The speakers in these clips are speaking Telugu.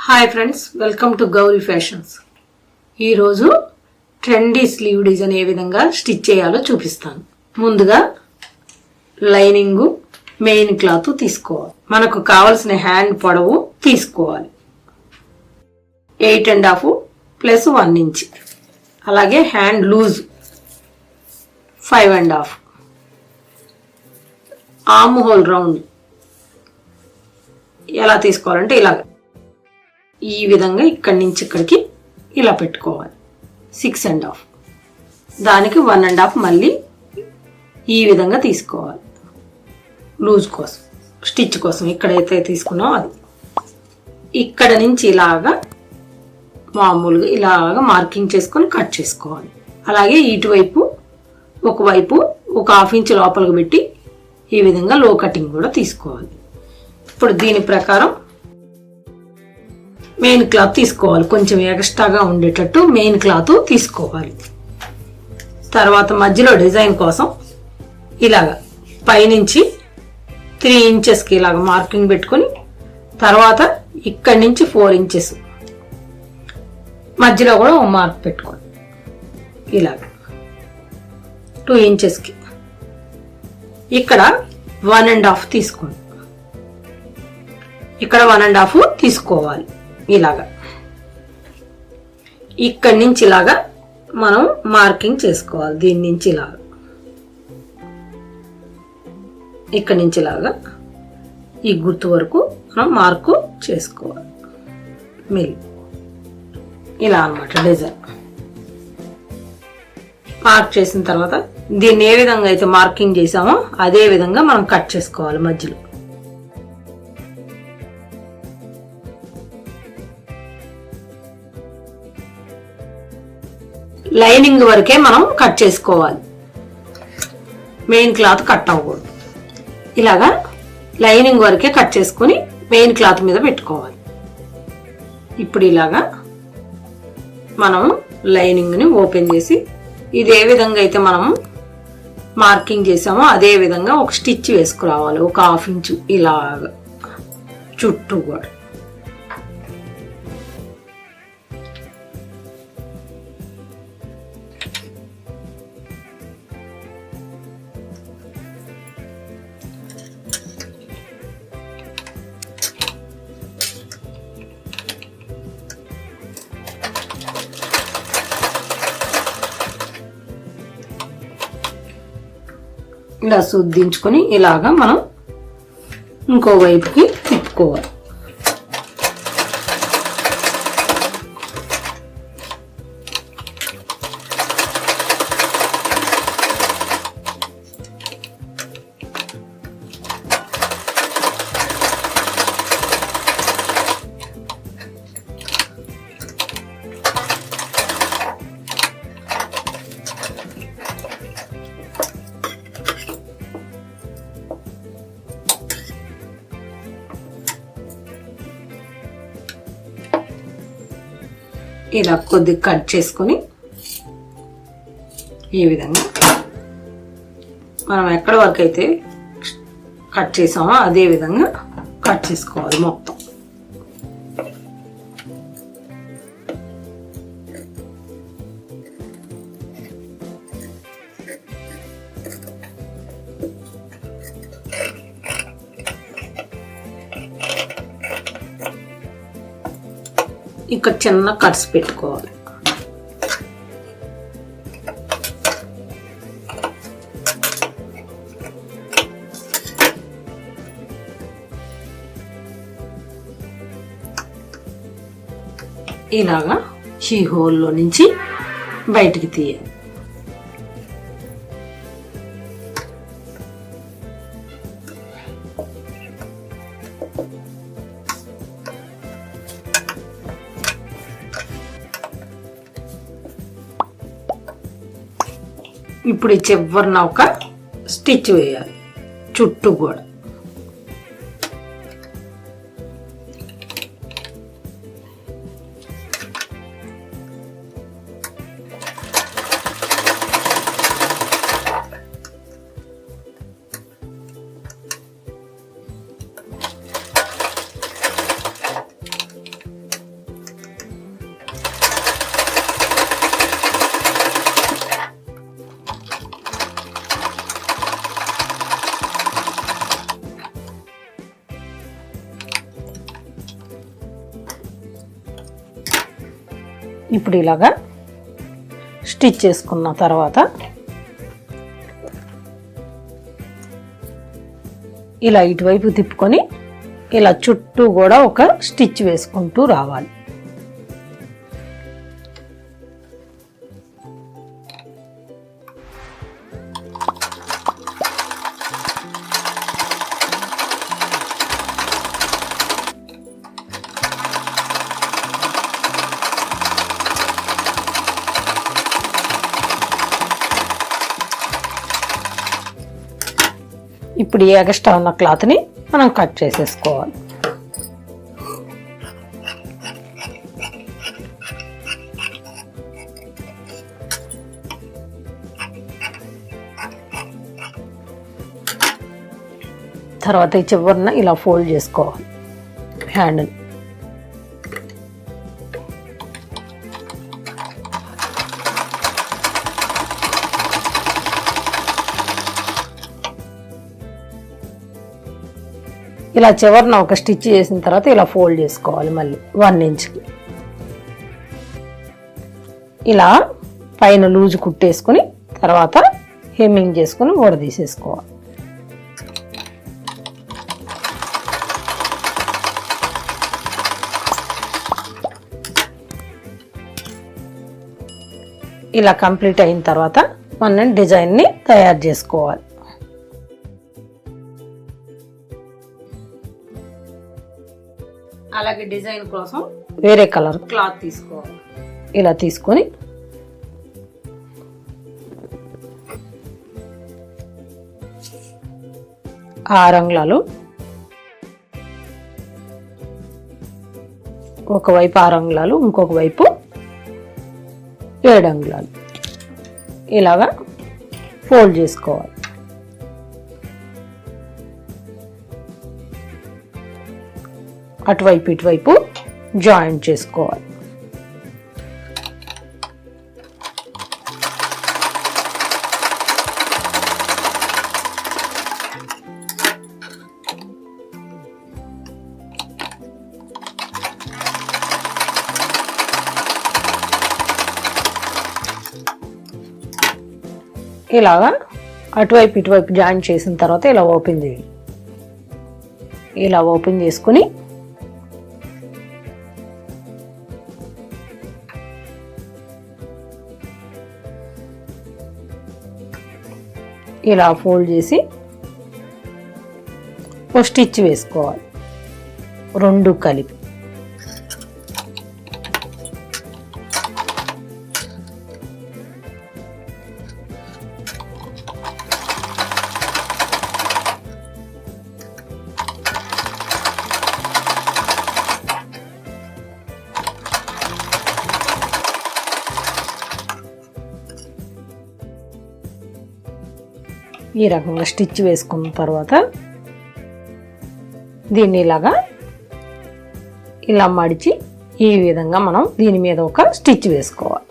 Hi friends, welcome to Gauri fashions. ఈరోజు ట్రెండీ స్లీవ్ డిజైన్ ఏ విధంగా స్టిచ్ చేయాలో చూపిస్తాను. ముందుగా లైనింగ్, మెయిన్ క్లాత్ తీసుకోవాలి. మనకు కావలసిన హ్యాండ్ పొడవు తీసుకోవాలి 8.5 ప్లస్ 1 ఇంచ్. అలాగే hand loose 5.5. Arm hole round ఎలా తీసుకోవాలంటే ఇలాగ ఈ విధంగా ఇక్కడి నుంచి ఇక్కడికి ఇలా పెట్టుకోవాలి 6.5. దానికి 1.5 మళ్ళీ ఈ విధంగా తీసుకోవాలి లూజ్ కోసం, స్టిచ్ కోసం. ఇక్కడైతే తీసుకున్నాం అది ఇక్కడ నుంచి ఇలాగా మామూలుగా ఇలాగా మార్కింగ్ చేసుకొని కట్ చేసుకోవాలి. అలాగే ఇటువైపు ఒకవైపు ఒక 1/2 ఇంచ్ లోపలికి పెట్టి ఈ విధంగా లో కటింగ్ కూడా తీసుకోవాలి. ఇప్పుడు దీని ప్రకారం మెయిన్ క్లాత్ తీసుకోవాలి. కొంచెం ఎక్స్ట్రాగా ఉండేటట్టు మెయిన్ క్లాత్ తీసుకోవాలి. తర్వాత మధ్యలో డిజైన్ కోసం ఇలాగా పైనుంచి 3 ఇంచెస్కి ఇలాగ మార్కింగ్ పెట్టుకొని, తర్వాత ఇక్కడి నుంచి 4 ఇంచెస్ మధ్యలో కూడా ఒక మార్క్ పెట్టుకోండి. ఇలాగ 2 ఇంచెస్కి ఇక్కడ 1.5 తీసుకోండి. ఇక్కడ 1.5 తీసుకోవాలి. ఇలాగా ఇక్కడి నుంచి ఇలాగా మనం మార్కింగ్ చేసుకోవాలి. దీని నుంచి ఇలాగా ఇక్కడి నుంచి ఇలాగా ఈ గుర్తు వరకు మనం మార్కు చేసుకోవాలి. మిల్ ఇలా అన్నమాట డిజైన్. మార్క్ చేసిన తర్వాత దీన్ని ఏ విధంగా అయితే మార్కింగ్ చేసామో అదే విధంగా మనం కట్ చేసుకోవాలి. మధ్యలో లైనింగ్ వరకే మనం కట్ చేసుకోవాలి. మెయిన్ క్లాత్ కట్ అవ్వకూడదు. ఇలాగా లైనింగ్ వరకే కట్ చేసుకుని మెయిన్ క్లాత్ మీద పెట్టుకోవాలి. ఇప్పుడు ఇలాగా మనం లైనింగ్ ని ఓపెన్ చేసి ఇది ఏ విధంగా అయితే మనం మార్కింగ్ చేసామో అదే విధంగా ఒక స్టిచ్ వేసుకురావాలి. ఒక 1/2 ఇంచు ఇలాగా చుట్టూ కూడా. ఇలా శుద్ధించుకొని ఇలాగా మనం ఇంకో వైపుకి తిప్పుకోవాలి. ఇలా కొద్దిగా కట్ చేసుకొని ఈ విధంగా మనం ఎక్కడి వరకు అయితే కట్ చేసామో అదే విధంగా కట్ చేసుకోవాలి మొత్తం. ఇక్కడ చిన్న కట్స్ పెట్టుకోవాలి. ఇలాగా ఈ హోల్లో నుంచి బయటికి తీయాలి. ఇప్పుడు ఈ చివరిన ఒక స్టిచ్ వేయాలి చుట్టూ కూడా. ఇప్పుడు ఇలాగా స్టిచ్ చేసుకున్న తర్వాత ఇలా ఇటువైపు తిప్పుకొని ఇలా చుట్టూ కూడా ఒక స్టిచ్ వేసుకుంటూ రావాలి. ఇప్పుడు ఈ ఎక్స్ట్రా ఉన్న క్లాత్ని మనం కట్ చేసేసుకోవాలి. తర్వాత ఈ చివరన ఇలా ఫోల్డ్ చేసుకోవాలి హ్యాండ్ని. ఇలా చివరన ఒక స్టిచ్ చేసిన తర్వాత ఇలా ఫోల్డ్ చేసుకోవాలి మళ్ళీ 1 ఇంచ్కి. ఇలా పైన లూజ్ కుట్టేసుకుని తర్వాత హెమ్మింగ్ చేసుకుని ఊడదీసేసుకోవాలి. ఇలా కంప్లీట్ అయిన తర్వాత మనం డిజైన్ని తయారు చేసుకోవాలి. అలాగే డిజైన్ కోసం వేరే కలర్ క్లాత్ తీసుకోవాలి. ఇలా తీసుకొని ఆరంగుళాలు ఒకవైపు 6 అంగుళాలు, ఇంకొక వైపు 7 అంగుళాలు ఇలాగా ఫోల్డ్ చేసుకోవాలి. అటువైపు ఇటువైపు జాయింట్ చేసుకోవాలి. ఇలాగా అటువైపు ఇటువైపు జాయింట్ చేసిన తర్వాత ఇలా ఓపెన్ చేయాలి. ఇలా ఓపెన్ చేసుకుని ఇలా ఫోల్డ్ చేసి ఒక స్టిచ్ వేసుకోవాలి 2 కలిపి. ఈ రకంగా స్టిచ్ వేసుకున్న తర్వాత దీన్ని ఇలాగా ఇలా మడిచి ఈ విధంగా మనం దీని మీద ఒక స్టిచ్ వేసుకోవాలి.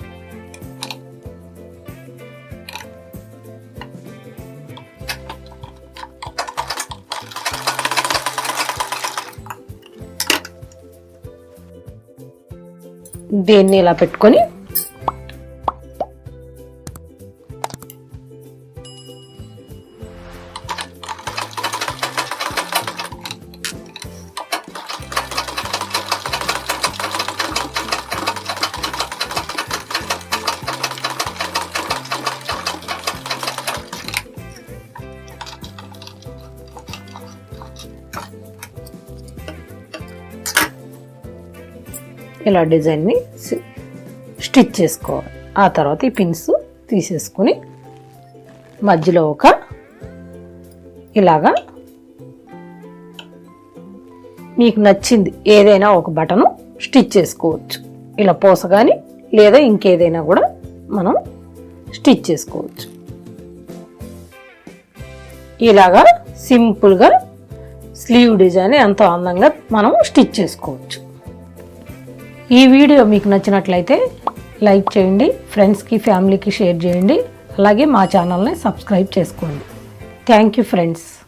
దీన్ని ఇలా పెట్టుకొని ఇలా డిజైన్ని స్టిచ్ చేసుకోవాలి. ఆ తర్వాత ఈ పిన్స్ తీసేసుకుని మధ్యలో ఒక ఇలాగా మీకు నచ్చింది ఏదైనా ఒక బటను స్టిచ్ చేసుకోవచ్చు. ఇలా పూస కానీ లేదా ఇంకేదైనా కూడా మనం స్టిచ్ చేసుకోవచ్చు. ఇలాగా సింపుల్గా స్లీవ్ డిజైన్ ఎంతో అందంగా మనం స్టిచ్ చేసుకోవచ్చు. ఈ వీడియో మీకు నచ్చినట్లయితే లైక్ చేయండి, ఫ్రెండ్స్కి ఫ్యామిలీకి షేర్ చేయండి. అలాగే మా ఛానల్ని సబ్స్క్రైబ్ చేసుకోండి. Thank you friends.